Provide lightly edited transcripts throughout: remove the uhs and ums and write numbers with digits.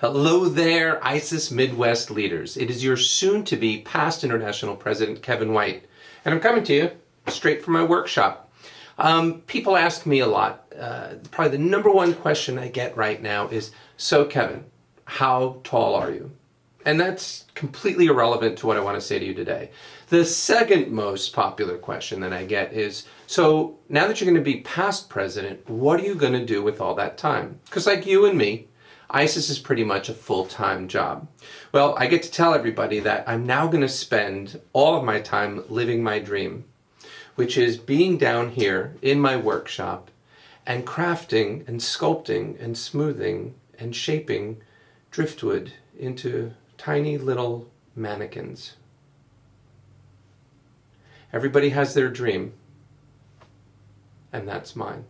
Hello there, ISES Midwest leaders. It is your soon-to-be past international president, Kevin White, and I'm coming to you straight from my workshop. People ask me a lot. Probably the number one question I get right now is, so Kevin, how tall are you? And that's completely irrelevant to what I want to say to you today. The second most popular question that I get is, so now that you're going to be past president, what are you going to do with all that time? Because like you and me, ISIS is pretty much a full-time job. Well, I get to tell everybody that I'm now going to spend all of my time living my dream, which is being down here in my workshop and crafting and sculpting and smoothing and shaping driftwood into tiny little mannequins. Everybody has their dream, and that's mine.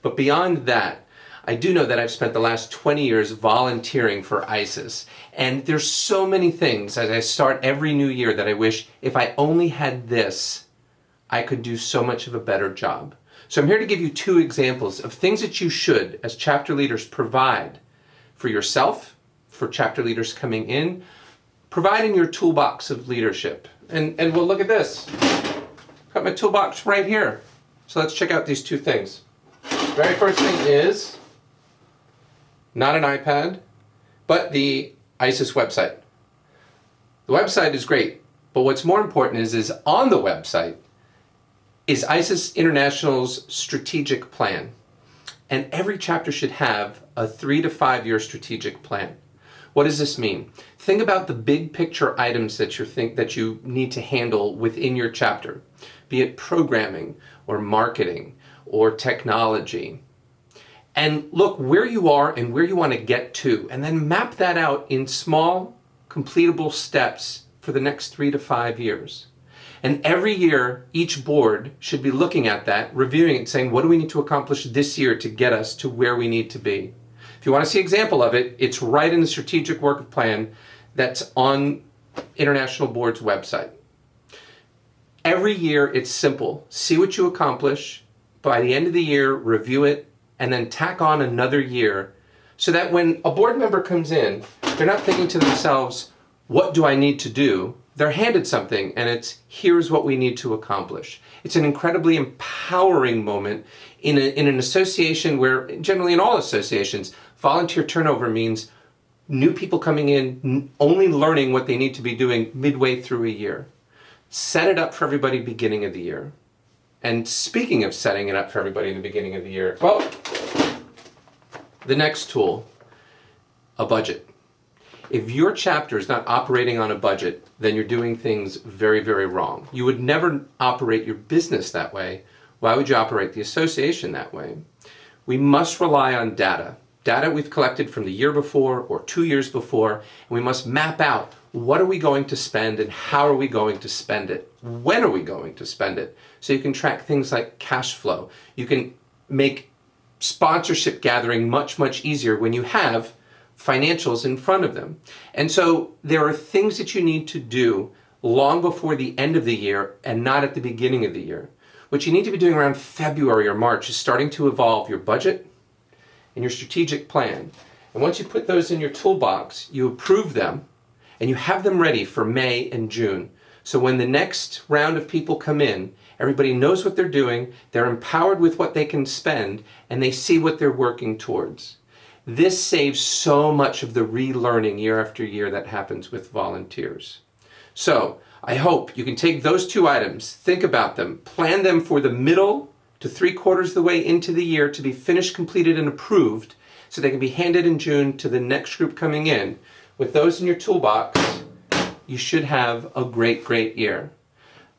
But beyond that, I do know that I've spent the last 20 years volunteering for ISIS, and there's so many things as I start every new year that I wish if I only had this, I could do so much of a better job. So I'm here to give you two examples of things that you should, as chapter leaders, provide for yourself, for chapter leaders coming in, provide in your toolbox of leadership. And we'll look at this. Got my toolbox right here. So let's check out these two things. Very first thing is not an iPad, but the ISIS website. The website is great, but what's more important is on the website is ISIS International's strategic plan. And every chapter should have a 3 to 5 year strategic plan. What does this mean? Think about the big picture items that you need to handle within your chapter, be it programming or marketing or technology. And look where you are and where you want to get to, and then map that out in small, completable steps for the next 3 to 5 years. And every year, each board should be looking at that, reviewing it, saying, what do we need to accomplish this year to get us to where we need to be? If you want to see an example of it, it's right in the strategic work plan that's on International Board's website. Every year, it's simple. See what you accomplish. By the end of the year, review it, and then tack on another year so that when a board member comes in, they're not thinking to themselves, what do I need to do? They're handed something and it's, here's what we need to accomplish. It's an incredibly empowering moment in an association where, generally in all associations, volunteer turnover means new people coming in, only learning what they need to be doing midway through a year. Set it up for everybody beginning of the year. And speaking of setting it up for everybody in the beginning of the year, well, the next tool, a budget. If your chapter is not operating on a budget, then you're doing things very, very wrong. You would never operate your business that way. Why would you operate the association that way? We must rely on data. Data we've collected from the year before or 2 years before, and we must map out what are we going to spend and how are we going to spend it? When are we going to spend it? So you can track things like cash flow. You can make sponsorship gathering much, much easier when you have financials in front of them. And so there are things that you need to do long before the end of the year and not at the beginning of the year. What you need to be doing around February or March is starting to evolve your budget and your strategic plan. And once you put those in your toolbox, you approve them and you have them ready for May and June. So when the next round of people come in, everybody knows what they're doing, they're empowered with what they can spend, and they see what they're working towards. This saves so much of the relearning year after year that happens with volunteers. So I hope you can take those two items, think about them, plan them for the middle to 3/4 of the way into the year to be finished, completed, and approved so they can be handed in June to the next group coming in. With those in your toolbox, you should have a great, great year.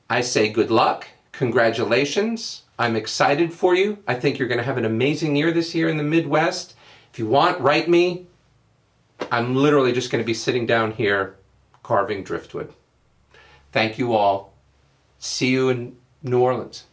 I say good luck, congratulations, I'm excited for you. I think you're going to have an amazing year this year in the Midwest. If you want, write me. I'm literally just going to be sitting down here carving driftwood. Thank you all. See you in New Orleans.